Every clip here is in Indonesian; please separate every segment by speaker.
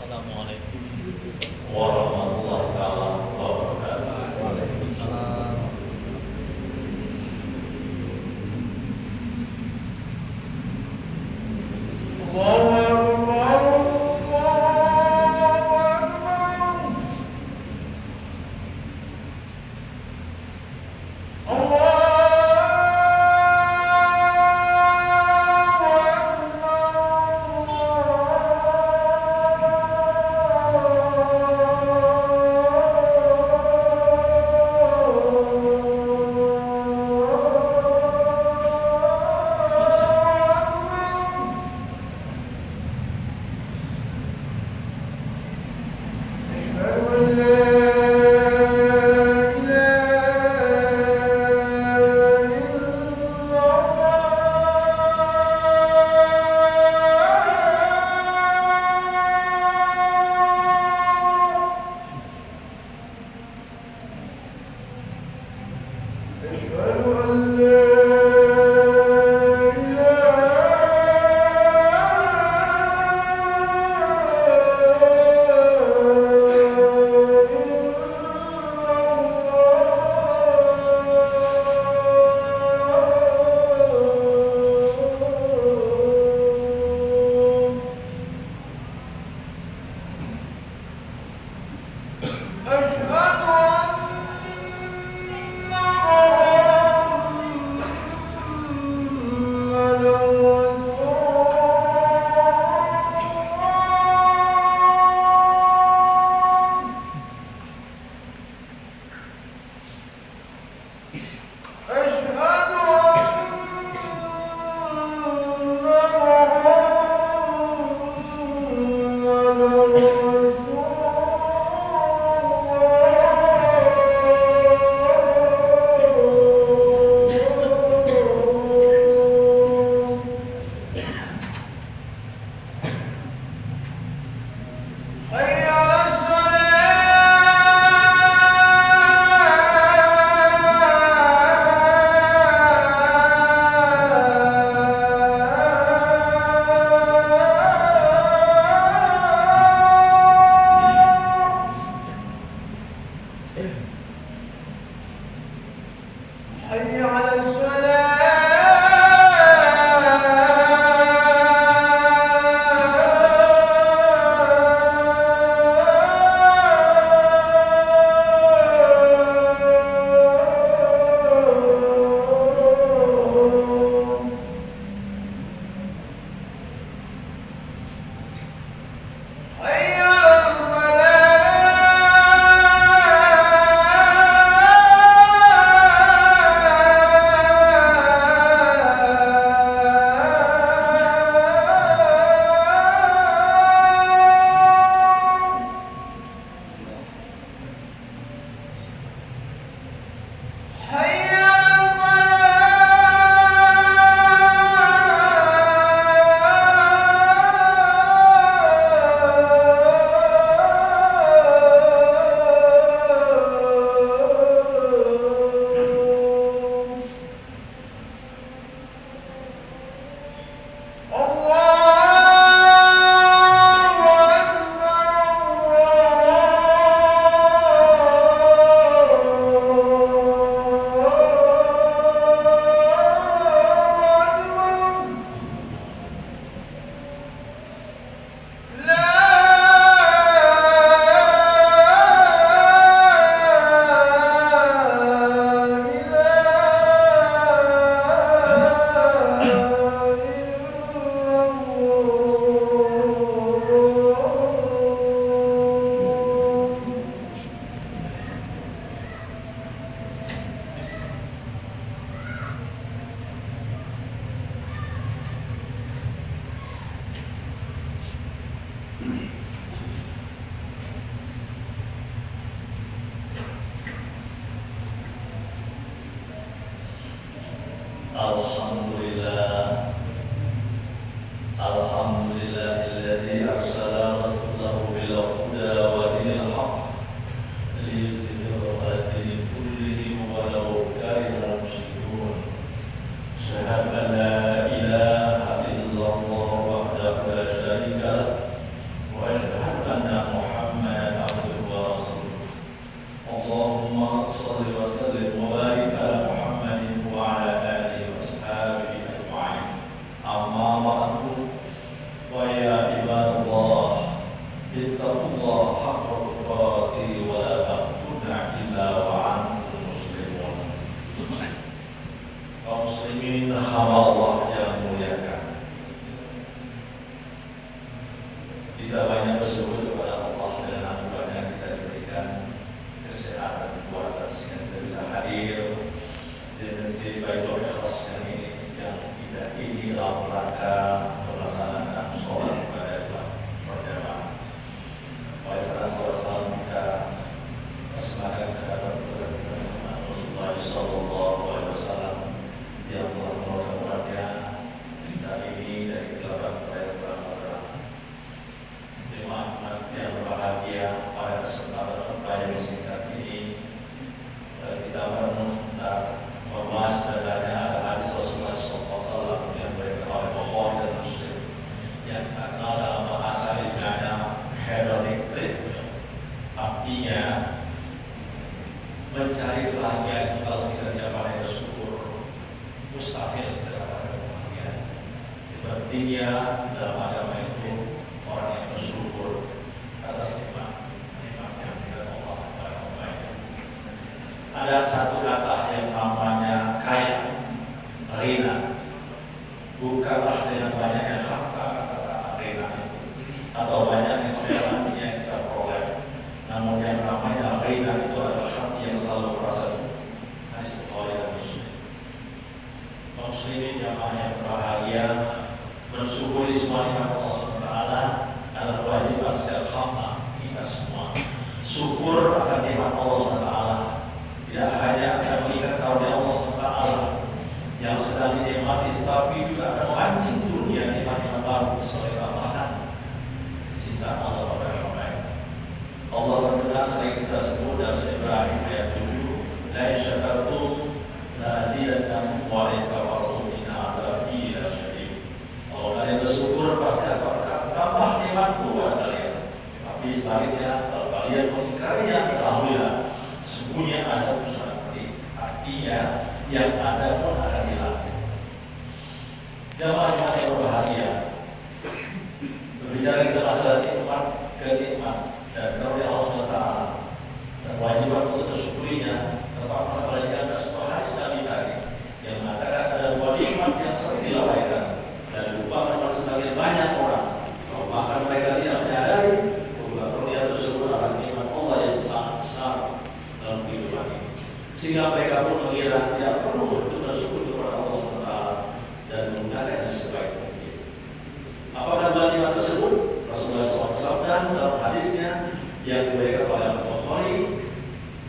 Speaker 1: Assalamualaikum warahmatullahi taala wabarakatuh.
Speaker 2: Waalaikumsalam.
Speaker 1: dalam rangka melaksanakan sholat pada berjamaah. Oleh karena sholat kita persembahkan kepada Rasulullah Sallallahu Alaihi Wasallam yang telah melaksanakannya dan ini dari kelapan kepada orang-orang jemaah yang berbahagia pada kesempatan yang singkat ini kita membahas adanya hadis Rasulullah SAW yang diberikan oleh Bukhari dan Muslim yang terkenal dalam bahasa Indonesia hedonic trip, artinya mencari kebahagiaan kalau tidak diapai bersyukur mustahil terdapat kebahagiaan. Sepertinya dalam agama itu orang yang bersyukur atas nikmat yang diberikan Allah kepada umatnya. Ada satu kata yang namanya kaya, rina. Bukanlah dengan banyaknya harta kata rina atau banyaknya kemewahan yang kita peroleh, namun yang namanya rina itu adalah hati yang selalu merasa hadis Bukhari dan Muslim. Muslimin jamaah yang berbahagia, mensyukuri semua nikmat Allah SWT adalah kewajiban setiap hamba kita semua. Syukur akan nikmat Allah SWT tidak hanya akan mengikat karunia Allah SWT yang sedang dinikmati, tetapi juga akan memancing dunia nikmat-nikmat baru sebagai tambahan cinta Allah kepada hamba-Nya. Allah berkata sering kita sebut dalam Surah Ibrahim ayat 7, la in syakartum la azidannakum wa la in kafartum inna adzabi lasyadid. Kalau kalian bersyukur pasti akan tambah nikmatku buat kalian. Tapi sebaliknya kalau kalian mengingkarinya, ketahuilah sesungguhnya azab sangat pedih. Artinya yang ada pun akan hilang. Jamaah yang berbahagia, berbicara kita masalah nikmat ke nikmat dan karunia Allah SWT dan kewajiban untuk bersyukurinya, terpapar pada di atas sebuah hadis Nabi tadi yang mengatakan ada dua nikmat yang sering dilalaikan dan dilupakan oleh sebagian banyak orang. Bahkan mereka tidak menyadari bahwa karunia tersebut adalah nikmat Allah yang sangat besar dalam kehidupan ini, sehingga mereka pun mengira tidak perlu untuk bersyukur kepada Allah SWT dan menggunakannya sebaik mungkin. Apakah dua nikmat tersebut? Rasulullah SAW dalam hadisnya yang diberikan oleh Bukhari,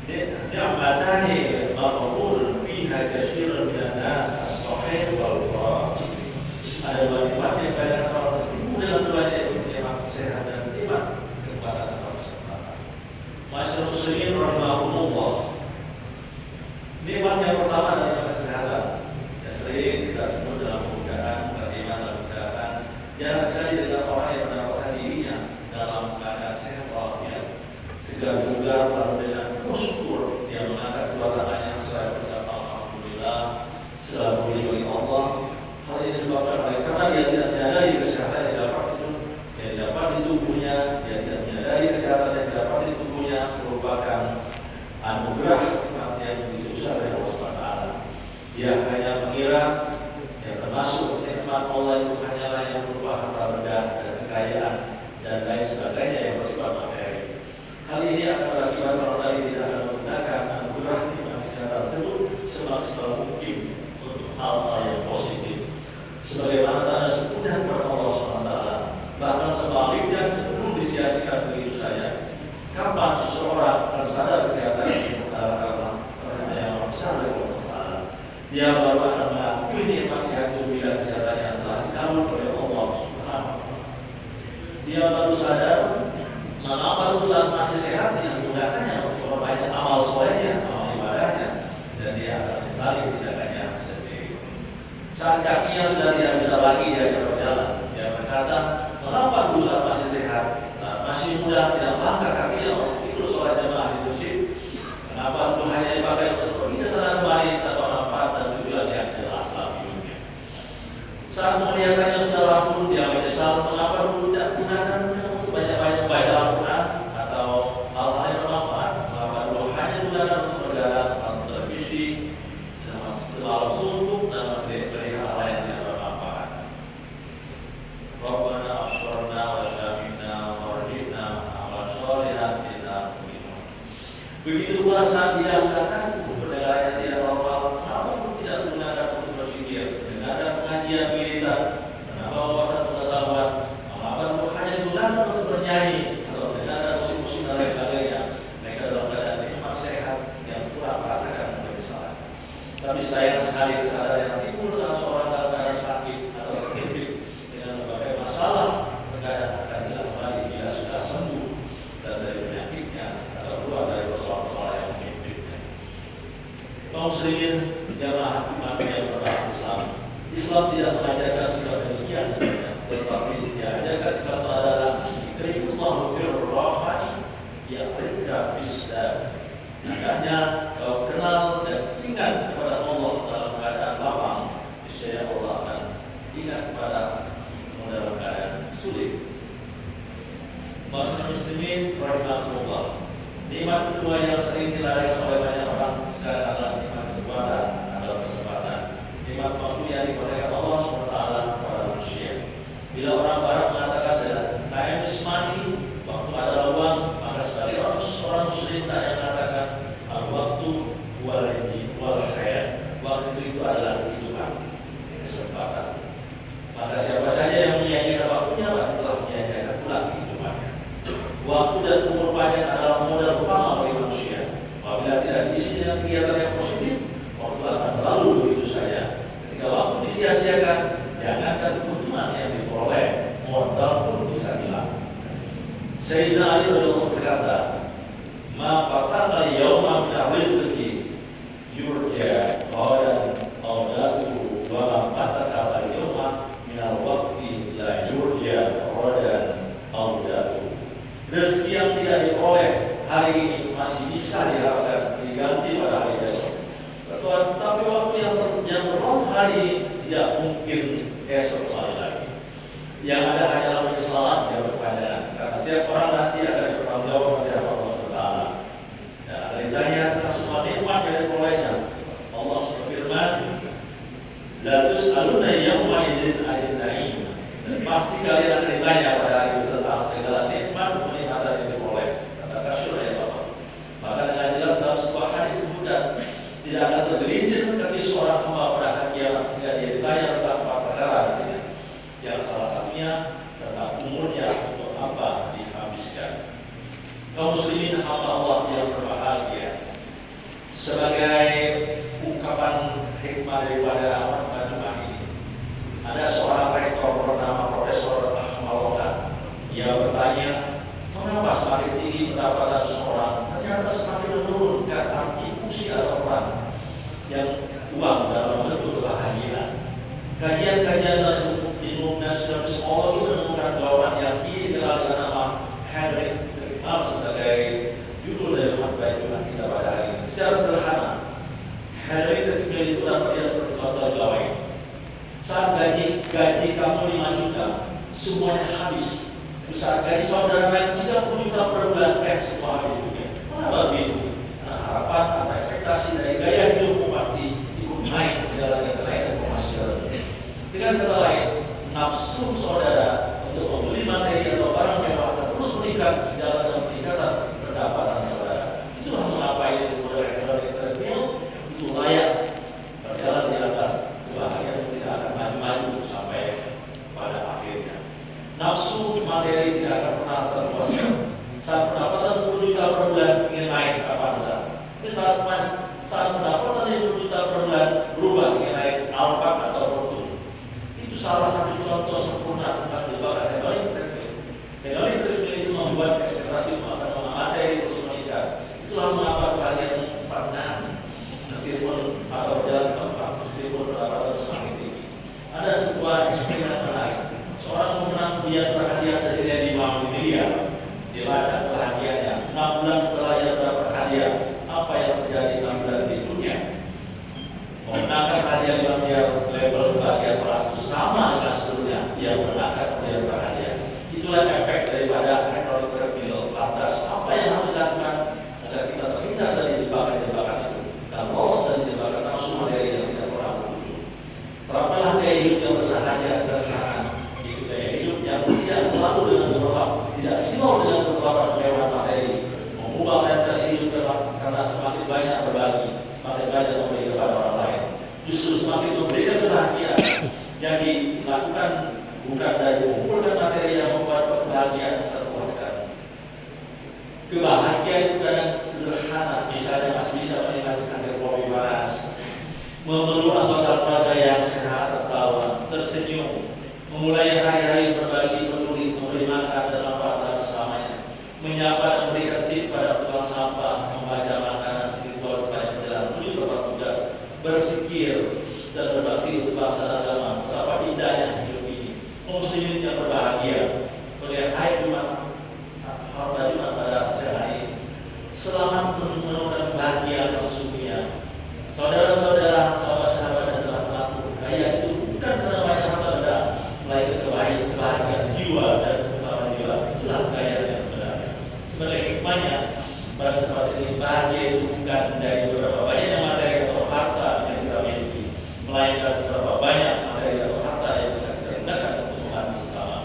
Speaker 1: ni'matani maqbul fiha katsirun minan nas as-sahih wal fadil. Ada dua nikmat yang banyak orang tertipu dalam duanya, yaitu nikmat sehat dan nikmat kepada atau kesempatan. Masyaallah muslimin rahimahumullah. Nikmat yang pertama adalah nikmat kesehatan. Yang sering kita sebut dalam pembukaan, bagaimana dalam kesehatan. Jarang sekali dengan orang yang mendapatkan dirinya dalam keadaan sehat walafiat, segar bugar, lalu dengan penuh syukur dia mengangkat kedua tangannya seraya berucap alhamdulillah, segala puji bagi Allah. Hal ini disebabkan oleh karena dia tidak menyadari kesehatan yang dapat di tubuhnya, dia tidak menyadari kesehatan yang dapat di tubuhnya merupakan anugerah yang begitu besar dari Allah SWT. Dia hanya mengira yang termasuk nikmat Allah itu hanyalah yang berupa harta benda dan kekayaan dan lain sebagainya yang bersifat materi. Hal ini akan berakibat kalau tadi tidak akan menggunakan anugerah nikmat kesehatan tersebut semaksimal mungkin untuk hal-hal yang positif, sebagaimana tanda syukurnya kepada Allah SWT. Bahkan sebaliknya cenderung disia-siakan begitu saja. Kapan seseorang tersadar kesehatan itu adalah karena yang besar dari Allah SWT. Dia baru akan mengakui nikmat sehat itu bila kesehatannya telah dicabut oleh Allah Subhanahu. Dia baru sadar mengapa usaha masih sehat tidak menggunakannya untuk memperbanyak amal solehnya, amal ibadahnya, dan dia akan menyesali tindakannya sendiri. Saat kakinya sudah tidak bisa lagi diajak berjalan, dia berkata, mengapa usaha masih sehat, masih muda, tidak melangkah kakinya untuk itu sholat jamaah di masjid? Kenapa itu hanya dipakai untuk pergi ke sana kembali tanpa manfaat dan tujuan yang jelas dalam hidupnya? Saat melihatnya sudah rampung, dia menyesal mengapa dulu tidak gunakan untuk banyak-banyak membaca Al-Quran atau hal-hal yang bermanfaat, mengapa dulu hanya gunakan untuk berjalan atau televisi semalam suntuk dan memberi hal lain yang bermanfaat. Rabbana absarna wa syamina warjibna amal sholihan kita minum. Begitu pula saat dia sudah takut berdaya tidak normal, kenapa pun tidak menggunakan untuk berpikir, dengan ada pengajian militer wawasan pengetahuan, amalan hanya digunakan untuk bernyanyi atau mendengarkan musik-musik dan lain sebagainya. Mereka dalam keadaan nikmat sehat yang kurang merasakan penyesalan. Tapi sayang sekali kesadaran yang timbul saat seorang dalam keadaan sakit atau terhimpit dengan berbagai masalah terkadang akan hilang kembali bila sudah sembuh dan dari penyakitnya atau keluar dari persoalan-persoalan yang menghimpitnya. Kaum muslimin jamaah iman yang berbahasa Islam. Islam tidak mengajarkan sikap demikian sebenarnya, tetapi diajarkan Islam adalah kalimullah fil rahani ya'rifka fisda. Hendaknya kau kenal dan ingat kepada Allah dalam keadaan lapang, niscaya Allah akan ingat kepada dalam keadaan sulit. Masyarakat muslimin rahimahullah. Nikmat kedua yang sering dilalaikan oleh banyak orang sekarang adalah nikmat kekuatan atau kesempatan. Nikmat waktu yang diberikan Allah SWT kepada manusia. Bila orang barat mengatakan time is money, waktu adalah uang, maka sebagai orang muslim tak yang mengatakan al-waktu wal hayat. Waktu itu adalah kehidupan, kesempatan. Maka siapa saja yang menyanyikan waktunya, maka telah menyanyikan pula kehidupannya. Waktu dan umur panjang adalah modal utama bagi manusia. Apabila tidak diisi dengan kegiatan yang positif, waktu akan berlalu begitu saja. Ketika waktu disia-siakan, jangankan keuntungan yang diperoleh, modal pun bisa hilang. Sayyidina Ali radhiyallahu berkata, "Ma fataka yawma min rizqi yurja qadan awdatu wa ma fataka yawma min al-waqti la yurja qadan awdatu." Rezeki yang tidak diperoleh hari ini masih bisa diharapkan diganti pada hari besok. Tetapi waktu yang berlalu hari ini tidak mungkin esok kembali lagi. Yang ada hanyalah penyesalan yang berkepanjangan. Karena setiap orang nanti akan bertanggung jawab kepada Allah SWT. Dan akan ditanya tentang semua nikmat yang diperolehnya. Allah berfirman, "La tus'aluna yawma idzin 'anil na'im." Dan pasti kalian akan ditanya pada hari itu tentang segala nikmat yang diperoleh. Kata Kasyur ya Bapak. Maka dengan jelas dalam sebuah hadis disebutkan tidak akan tergelincir kaki seorang hamba pada hari kiamat hingga dia ditanya tentang empat perkara. Yang salah satunya tentang umurnya untuk apa dihabiskan. Kaum muslimin hamba Allah yang berbahagia. Sebagai ungkapan hikmah daripada amal Jumat ini, ada seorang rektor bernama Profesor Ahmad. Ia bertanya, mengapa semakin tinggi pendapatan seseorang ternyata semakin menurun karena fungsi atau peran yang uang dalam bentuk kebahagiaan. Kajian-kajian dan ilmu nasional psikologi menemukan jawaban yang kini dikenal dengan nama Henrik dikenal sebagai judul dari khutbah Jumat kita pada hari ini. Secara sederhana, Henrik ketika itu dapat dia seperti contoh gawe. Saat gaji kamu 5 juta, semuanya habis. Saat gaji saudara naik 30 juta per bulan, semua habis juga. Kenapa begitu? Karena harapan atau ekspektasi dari gaya hidupmu pasti ikut naik sejalan dengan kenaikan informasi jalan. Dengan kata lain, nafsu saudara untuk membeli materi atau barang mewah terus meningkat sejalan dengan peningkatan pendapatan saudara. Itulah mengapa ini sebenarnya ekonomi tertentu itu layak berjalan di atas kebahagiaan yang tidak akan maju-maju sampai pada akhirnya. Nafsu materi tidak akan pernah terpuaskan. Saat pendapatan 10 juta per bulan ingin naik kapan saja. Saat pendapatan 50 juta per bulan berubah ingin naik Alphard atau Fortune. Itu salah satu contoh sempurna tentang jebakan hedonik treadmill. Hedonik treadmill itu membuat ekspektasi akan materi terus meningkat. Itulah mengapa kebahagiaan stagnan meskipun atau berjalan tempat meskipun pendapatan semakin tinggi. Ada sebuah eksperimen menarik. Seorang pemenang dia berhadiah senilai 50 miliar. Dilacak bahagianya 6 bulan setelah ia mendapat hadiah. Apa yang terjadi 6 bulan berikutnya? Memenangkan hadiah 5 miliar level bahagia pelaku sama dengan sebelumnya ia memenangkan hadiah berhadiah. Itulah efek daripada ekonomi terpilih. Lantas apa yang harus dilakukan agar kita terhindar dari jebakan-jebakan itu dan lolos dari jebakan nafsu materi yang tidak pernah berujung? Terapkanlah gaya hidup yang bersahaja sederhana. Itu gaya hidup yang tidak selalu dengan berlap, tidak silau dengan kemewahan kemewahan materi, mengubah orientasi hidup karena semakin banyak berbagi, semakin banyak memberi kepada orang lain. Justru semakin memberikan kebahagiaan. Jadi lakukan bukan dari mengumpulkan materi yang membuat kebahagiaan terpuaskan. Kebahagiaan itu kadang sederhana, misalnya masih bisa menikmati secangkir kopi panas, memeluk anggota keluarga yang sehat, tertawa, tersenyum, memulai hari-hari berbagi peduli, memberi makan dan manfaat bersamanya, menyapa dan memberikan tip pada tukang sampah, membaca makanan spiritual sepanjang perjalanan menuju tempat tugas, berzikir dan berbakti untuk bangsa dan agama. Betapa indahnya hidup ini. Muslimin yang berbahagia sebagai hai Jumat pada siang hari ini. Selamat menemukan kebahagiaan yang sesungguhnya. Saudara-saudara, sahabat-sahabat dan teman-temanku, kaya itu bukan karena banyak harta benda, melainkan kebahagiaan jiwa dan keutamaan jiwa. Itulah kaya yang sebenarnya. Sebagai hikmahnya, pada kesempatan ini bahagia itu bukan dari beberapa banyaknya materi atau harta yang kita miliki, melainkan seberapa banyak materi atau harta yang bisa kita gunakan untuk membantu sesama.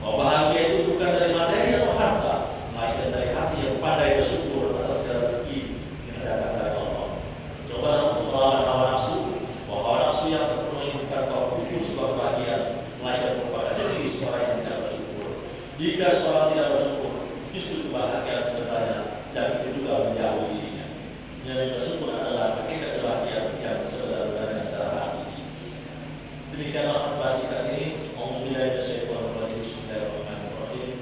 Speaker 1: Bahwa bahagia itu bukan dari materi atau harta, melainkan dari hati yang pandai bersyukur atas segala rezeki yang datang dari Allah. Coba untuk melawan hawa nafsu, bahwa hawa nafsu yang terpenuhi bukan kau ukur sebuah kebahagiaan, melainkan merupakan diri seorang yang tidak bersyukur. Jika seorang tidak bersyukur, justru kebahagiaan sebenarnya sedang itu juga menjauhi dirinya. Yang bersyukur adalah hakikat kebahagiaan yang sebenarnya secara hakiki. Demikianlah khutbah singkat ini. Bismillahirrahmanirrahim.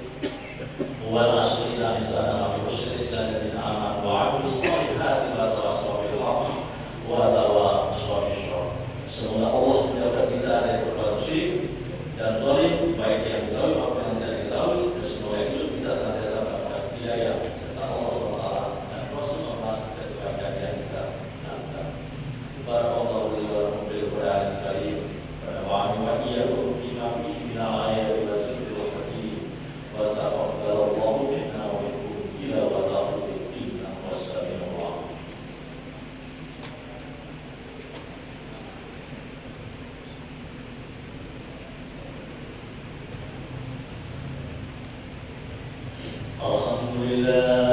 Speaker 1: Wal asri inna insana lafi khusr illa alladziina aamanu wa 'amilus shalihati wa tawassaw bil haqqi wa tawassaw bis sabr. Semoga Allah menjauhkan kita dari berbuat syirik dan zalim, baik yang diketahui maupun yang tidak diketahui, dan semoga hidup kita senantiasa mendapat hidayah serta Allah SWT dan Rasul emas dan kebahagiaan yang kita nantikan. Barakallahu li wa lakum bil Qur'anil Karim wa amin wa iyyakum bima fihi min al-ayati wa dzikril hakim wa taqabbalallahu minna wa minkum ila wa taqabbal inna wassalamu alaikum. Alhamdulillah.